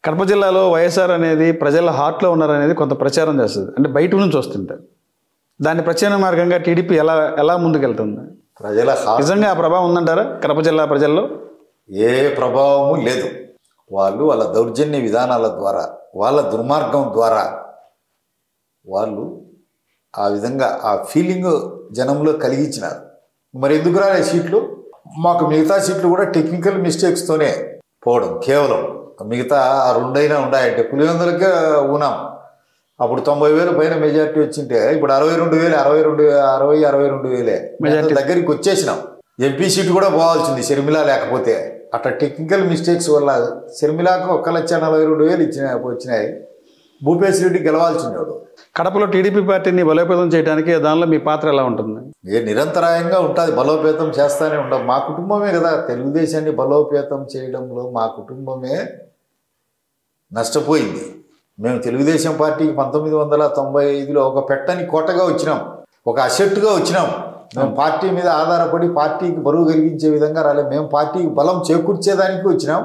కడప జిల్లాలో వైఎస్ఆర్ అనేది ప్రజల హార్ట్లో ఉన్నారనేది కొంత ప్రచారం చేస్తుంది, అంటే బయట నుంచి వస్తుంటారు. దాని ప్రచార మార్గంగా టీడీపీ ఎలా ఎలా ముందుకెళ్తుంది? ప్రజల నిజంగా ఆ ప్రభావం ఉందంటారా కడప జిల్లా ప్రజల్లో? ఏ ప్రభావము లేదు. వాళ్ళ దౌర్జన్య విధానాల ద్వారా, వాళ్ళ దుర్మార్గం ద్వారా వాళ్ళు ఆ విధంగా ఆ ఫీలింగ్ జనంలో కలిగించినారు. మరి ఎందుకు రాలే సీట్లు? మాకు మిగతా సీట్లు కూడా టెక్నికల్ మిస్టేక్స్తోనే పోవడం. కేవలం మిగతా ఆ రెండైనా ఉన్నాయంటే పులివెందులకే ఉన్నాం. అప్పుడు 90,000 పైన మెజార్టీ వచ్చింటే ఇప్పుడు 62,000 దగ్గరికి వచ్చేసినాం. ఎంపీ సీటు కూడా పోవాల్సింది షర్మిల లేకపోతే. అట్లా టెక్నికల్ మిస్టేక్స్ వల్ల షర్మిలకు 1,42,000 వచ్చినాయి. భూపేశ్ రెడ్డి గెలవాల్సిందాడు. కడపలో టీడీపీ పార్టీని బలోపేతం చేయడానికి దానిలో మీ పాత్ర ఎలా ఉంటుంది? నిరంతరాయంగా ఉంటుంది, బలోపేతం చేస్తూనే ఉంటాం. మా కుటుంబమే కదా తెలుగుదేశాన్ని బలోపేతం చేయడంలో మా కుటుంబమే నష్టపోయింది. మేము తెలుగుదేశం పార్టీకి 1995లో ఒక పెట్టని కోటగా వచ్చినాం, ఒక అసెట్టుగా వచ్చినాం. మేము పార్టీ మీద ఆధారపడి పార్టీకి బరువు కలిగించే విధంగా రాలేదు. మేము పార్టీకి బలం చేకూర్చేదానికి వచ్చినాం.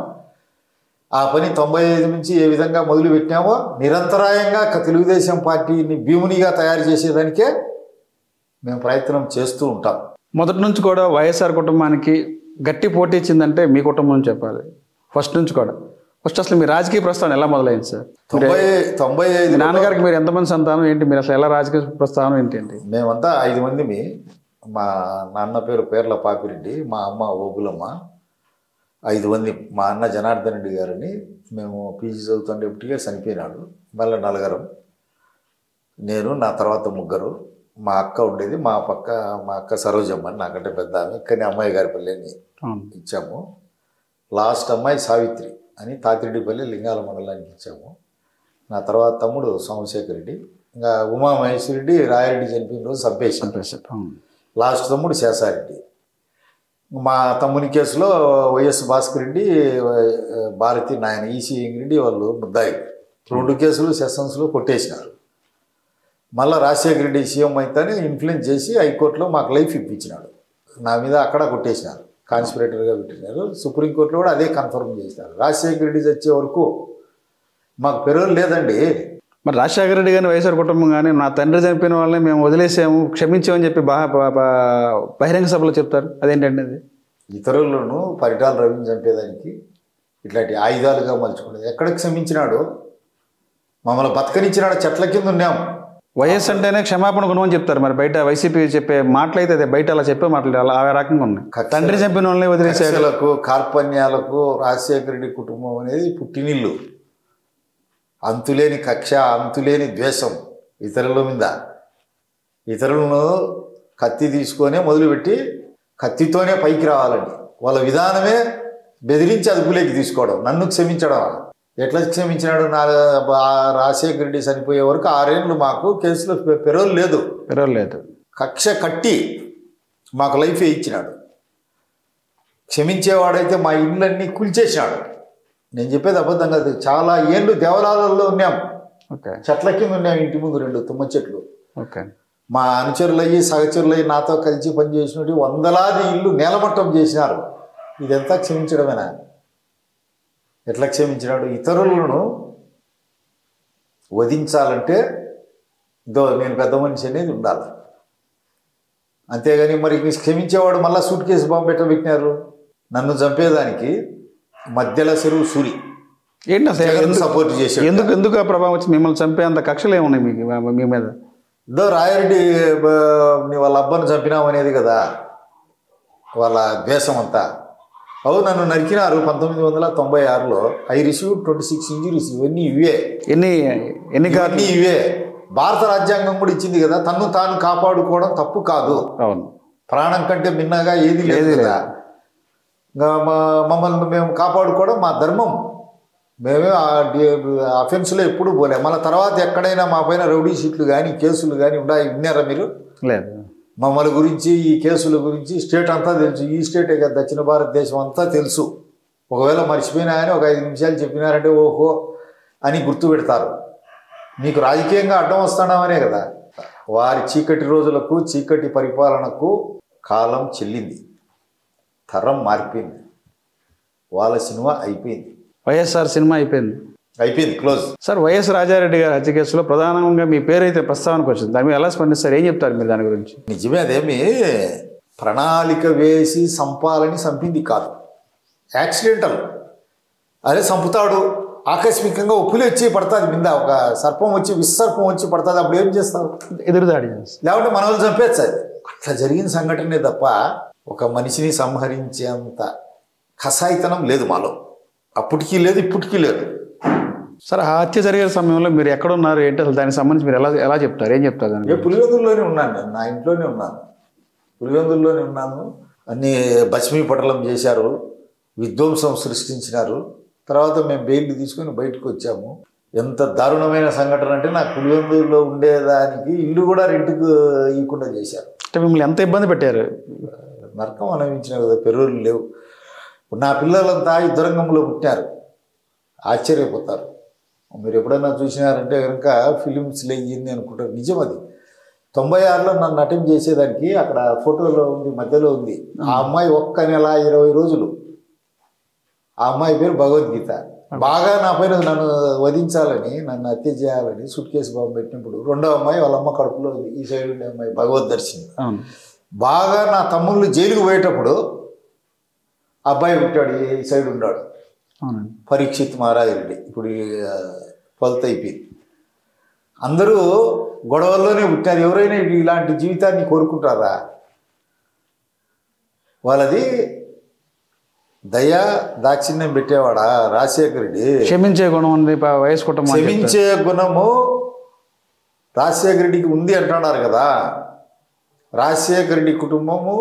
ఆ పని 95 నుంచి ఏ విధంగా మొదలు పెట్టినామో నిరంతరాయంగా తెలుగుదేశం పార్టీని భీమునిగా తయారు చేసేదానికే మేము ప్రయత్నం చేస్తూ ఉంటాం. మొదటి నుంచి కూడా వైఎస్ఆర్ కుటుంబానికి గట్టి పోటీ ఇచ్చిందంటే మీ కుటుంబం చెప్పాలి. ఫస్ట్ నుంచి కూడా అసలు మీ రాజకీయ ప్రస్థానం ఎలా మొదలైంది సార్? 95 నాన్నగారికి మీరు ఎంతమంది సంతానం ఏంటి? మీరు అసలు ఎలా రాజకీయ ప్రస్థానం ఏంటి? మేమంతా 5 మందిమి. మా నాన్న పేరు పేర్ల పాపిరెడ్డి, మా అమ్మ ఓబులమ్మ. 5 మంది. మా అన్న జనార్దన్ రెడ్డి గారని మేము పీజీ చదువుతుండేప్పటికే చనిపోయినాడు. మళ్ళీ 4 నేను, నా తర్వాత 3. మా అక్క ఉండేది మా పక్క. మా అక్క సరోజమ్మ నాకంటే పెద్ద ఆమె, కానీ అమ్మాయి గారి పల్లెని ఇచ్చాము. లాస్ట్ అమ్మాయి సావిత్రి అని తాతిరెడ్డిపల్లి లింగాల మండలానికి ఇచ్చాము. నా తర్వాత తమ్ముడు సోమశేఖర్ రెడ్డి, ఇంకా ఉమామహేశ్వరరెడ్డి రాయారెడ్డి చనిపోయిన రోజు చంపేశాం. లాస్ట్ తమ్ముడు శేషారెడ్డి. మా తమ్ముని కేసులో వైఎస్ భాస్కర్ రెడ్డి, భారతి నాయన ఈసీ రెడ్డి వాళ్ళు ముద్దాయి. 2 కేసులు సెషన్స్లో కొట్టేసినారు. మళ్ళీ రాజశేఖర రెడ్డి సీఎం అయితేనే ఇన్ఫ్లుయెన్స్ చేసి హైకోర్టులో మాకు లైఫ్ ఇప్పించినాడు. నా మీద అక్కడ కొట్టేసినారు, కాన్స్పిరేటర్గా పెట్టినారు. సుప్రీంకోర్టులో కూడా అదే కన్ఫర్మ్ చేసినారు. రాజశేఖర రెడ్డి వచ్చే వరకు మాకు పెరోల్ లేదండి. మరి రాజశేఖర రెడ్డి కానీ వైఎస్ఆర్ కుటుంబం కానీ నా తండ్రి చనిపోయిన వాళ్ళని మేము వదిలేసాము, క్షమించామని చెప్పి బహిరంగ సభలో చెప్తారు. అదేంటండి అది? ఇతరులను పరిటాల రవిని చంపేదానికి ఇట్లాంటి ఆయుధాలుగా మలుచుకునేది. ఎక్కడ క్షమించినాడు? మమ్మల్ని బతకనిచ్చినాడు, చెట్ల కింద ఉన్నాం. వైఎస్ అంటేనే క్షమాపణ గుణమని చెప్తారు. మరి బయట వైసీపీ చెప్పే మాటలు అయితే అదే, బయట అలా చెప్పే మాటలు అలా ఆ రకంగా ఉన్నాయి. తండ్రి చంపిన వాళ్ళని వదిలేసేలకు కార్పణ్యాలకు రాజశేఖర రెడ్డి కుటుంబం అనేది పుట్టినిల్లు. అంతులేని కక్ష, అంతులేని ద్వేషం ఇతరుల మీద. ఇతరులను కత్తి తీసుకొనే మొదలుపెట్టి కత్తితోనే పైకి రావాలండి. వాళ్ళ విధానమే బెదిరించి అదుపులోకి తీసుకోవడం, నన్ను క్షమించడం. ఎట్లా క్షమించినాడు? రాజశేఖర రెడ్డి చనిపోయే వరకు 6 ఏళ్ళు మాకు కేసులో పెరోల్ లేదు. కక్ష కట్టి మాకు లైఫే ఇచ్చినాడు. క్షమించేవాడైతే మా ఇళ్ళన్నీ కూల్చేసినాడు. నేను చెప్పేది అబద్ధం కాదు. చాలా ఏళ్ళు దేవాలయాల్లో ఉన్నాం, చెట్ల కింద ఉన్నాం. ఇంటి ముందు 2 తుమ్మ చెట్లు. మా అనుచరులయ్యి సహచరులయ్యి నాతో కలిసి పనిచేసినట్టు వందలాది ఇల్లు నేలమట్టం చేసినారు. ఇదంతా క్షమించడమేనా? ఎట్లా క్షమించినాడు? ఇతరులను వధించాలంటే నేను పెద్ద మనిషి అనేది ఉండాలి. అంతేగాని మరి క్షమించేవాడు మళ్ళీ సూట్ కేసు బాంబు పెట్టబెట్టినారు నన్ను చంపేదానికి. మధ్యలో చెరువు సూరి ఏంటి అసలు సపోర్ట్ చేశాడు. ఎందుకు ఆ ప్రభావం వచ్చి మిమ్మల్ని చంపే అంత కక్షలు ఏమున్నాయి మీ మీద? రాయారెడ్డి వాళ్ళ అబ్బాను చంపినామనేది కదా వాళ్ళ ద్వేషం అంతా. నన్ను నరికినారు 1996లో. I receive 26 injuries. ఇవన్నీ ఇవే. ఎన్ని ఇవే. భారత రాజ్యాంగం కూడా ఇచ్చింది కదా, తన్ను తాను కాపాడుకోవడం తప్పు కాదు. అవును, ప్రాణం కంటే మిన్నగా ఏది లేదు కదా. మమ్మల్ని మేము కాపాడుకోవడం మా ధర్మం. మేమే అఫెన్స్లో ఎప్పుడు పోలే. మళ్ళీ తర్వాత ఎక్కడైనా మా పైన రౌడీ షీట్లు కానీ కేసులు కానీ ఉన్నాయి. విన్నారా మీరు? లేదు. మమ్మల్ని గురించి, ఈ కేసుల గురించి స్టేట్ అంతా తెలుసు. ఈ స్టేటే కదా, దక్షిణ భారతదేశం అంతా తెలుసు. ఒకవేళ మర్చిపోయినా అని ఒక 5 నిమిషాలు చెప్పినారంటే ఓహో అని గుర్తు పెడతారు. మీకు రాజకీయంగా అడ్డం వస్తున్నామనే కదా. వారి చీకటి రోజులకు, చీకటి పరిపాలనకు కాలం చెల్లింది. తరం మారిపోయింది. వాళ్ళ సినిమా అయిపోయింది. వైఎస్ఆర్ సినిమా అయిపోయింది. అయిపోయింది, క్లోజ్. సార్, వైఎస్ రాజారెడ్డి గారి హత్య కేసులో ప్రధానంగా మీ పేరైతే ప్రస్తావనకు వచ్చింది. దాని మీద ఎలా స్పందిస్తారు, ఏం చెప్తారు మీరు దాని గురించి? నిజమే, అదేమి ప్రణాళిక వేసి సంపాలని చంపింది కాదు, యాక్సిడెంటల్. అదే చంపుతాడు, ఆకస్మికంగా పులి వచ్చి పడుతుంది మీద, ఒక సర్పం వచ్చి విస్సర్పం వచ్చి పడుతుంది, అప్పుడు ఏం చేస్తారు? ఎదురుదాడి. లేకుంటే మన వాళ్ళు చంపేచ్చు. అది అట్లా జరిగిన సంఘటనే తప్ప ఒక మనిషిని సంహరించేంత కసాయితనం లేదు మాలో, అప్పటికీ లేదు, ఇప్పటికీ లేదు. సార్, ఆ హత్య జరిగే సమయంలో మీరు ఎక్కడున్నారు, ఏంటి అసలు దానికి సంబంధించి మీరు ఎలా చెప్తారు, ఏం చెప్తారు? నేను పులివెందుల్లోనే ఉన్నాను, నేను నా ఇంట్లోనే ఉన్నాను, పులివెందుల్లోనే ఉన్నాను. అన్నీ భస్మీపటలం చేశారు, విధ్వంసం సృష్టించినారు. తర్వాత మేము బెయిల్ తీసుకొని బయటకు వచ్చాము. ఎంత దారుణమైన సంఘటన అంటే, నాకు పులివెందుల్లో ఉండేదానికి ఇల్లు కూడా రెంట్కు ఇవ్వకుండా చేశారు. అంటే మిమ్మల్ని ఎంత ఇబ్బంది పెట్టారు? నరకం అనుభవించిన కదా, పెరువులు లేవు. నా పిల్లలంతా యుద్ధరంగంలో పుట్టారు, ఆశ్చర్యపోతారు. మీరు ఎప్పుడైనా చూసినారంటే కనుక ఫిలిమ్స్లో అయ్యింది అనుకుంటారు, నిజం అది. 96లో నన్ను అటెంప్ట్ చేసేదానికి అక్కడ ఫోటోలో ఉంది, మధ్యలో ఉంది. ఆ అమ్మాయి ఒక్క నెల 20 రోజులు, ఆ అమ్మాయి పేరు భగవద్గీత. బాగా నా పైన నన్ను వధించాలని, నన్ను హత్య చేయాలని సూట్ కేసు బాంబు పెట్టినప్పుడు రెండో అమ్మాయి వాళ్ళ అమ్మ కడుపులో ఉంది, ఈ సైడ్ ఉండే అమ్మాయి భగవద్దర్శిని. బాగా నా తమ్ముళ్ళు జైలుకు పోయేటప్పుడు అబ్బాయి పుట్టాడు, ఈ సైడ్ ఉన్నాడు, పరీక్షిత్ మహారాజ్ రెడ్డి. ఇప్పుడు 12th అయిపోయింది. అందరూ గొడవల్లోనే పుట్టారు. ఎవరైనా ఇలాంటి జీవితాన్ని కోరుకుంటారా? వాళ్ళది దయా దాక్షిణ్యం పెట్టేవాడా రాజశేఖర రెడ్డి? క్షమించే గుణం ఉంది వయసు కుటుంబం, క్షమించే గుణము రాజశేఖర రెడ్డికి ఉంది అంటున్నారు కదా. రాజశేఖర రెడ్డి కుటుంబము,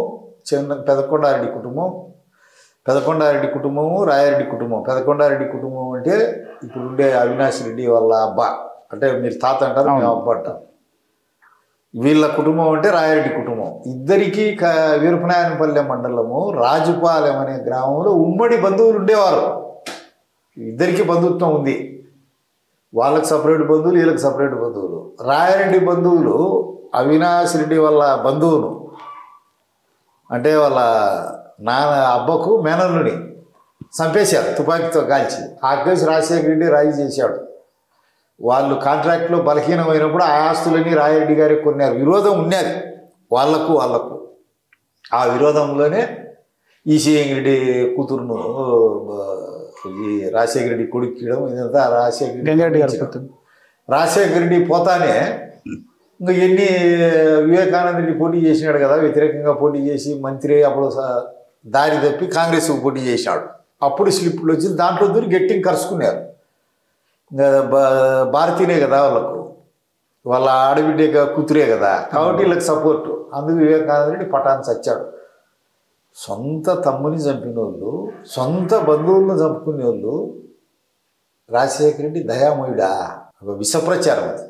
పెదకొండారెడ్డి కుటుంబం, పెదకొండారెడ్డి కుటుంబము, రాయారెడ్డి కుటుంబం. పెదకొండారెడ్డి కుటుంబం అంటే ఇప్పుడు ఉండే అవినాష్ రెడ్డి వాళ్ళ అబ్బా, అంటే మీరు తాత అంటారు, మేము అబ్బా అంటాం. వీళ్ళ కుటుంబం అంటే రాయారెడ్డి కుటుంబం. ఇద్దరికీ వీరపనాయనపల్లె మండలము రాజుపాలెం అనే గ్రామంలో ఉమ్మడి బంధువులు ఉండేవారు. ఇద్దరికీ బంధుత్వం ఉంది. వాళ్ళకి సపరేట్ బంధువులు, వీళ్ళకి సపరేట్ బంధువులు. రాయారెడ్డి బంధువులు అవినాష్ రెడ్డి వాళ్ళ బంధువులు, అంటే వాళ్ళ నాన్న అబ్బకు మేనల్లుని చంపేశారు తుపాకీతో కాల్చి. ఆ కేసు రాజశేఖర రెడ్డి రాజీ చేశాడు. వాళ్ళు కాంట్రాక్ట్లో బలహీనమైనప్పుడు ఆ ఆస్తులని రాయరెడ్డి గారే కొన్నారు. విరోధం ఉన్నది వాళ్ళకు. ఆ విరోధంలోనే ఈసీఎం రెడ్డి కూతురును ఈ రాజశేఖర రెడ్డి కొడుక్కియడం, ఇదంతా రాజశేఖర రెడ్డి పోతానే ఇంకా ఎన్ని వివేకానంద రెడ్డి పోటీ చేసినాడు కదా, వ్యతిరేకంగా పోటీ చేసి మంత్రి అప్పుడు దారి తప్పి కాంగ్రెస్కు పోటీ చేశాడు. అప్పుడు స్లిప్లు వచ్చి దాంట్లో దూరి గట్టిగా కరుచుకున్నారు. భారతీయనే కదా వాళ్ళకు, వాళ్ళ ఆడబిడ్డ కూతురే కదా, కాబట్టి వీళ్ళకి సపోర్టు. అందుకు వివేకానంద రెడ్డి పటాన్ని చచ్చాడు. సొంత తమ్ముని చంపిన వాళ్ళు, సొంత బంధువులను చంపుకునే వాళ్ళు రాజశేఖర రెడ్డి దయామయుడా? విషప్రచారం అది.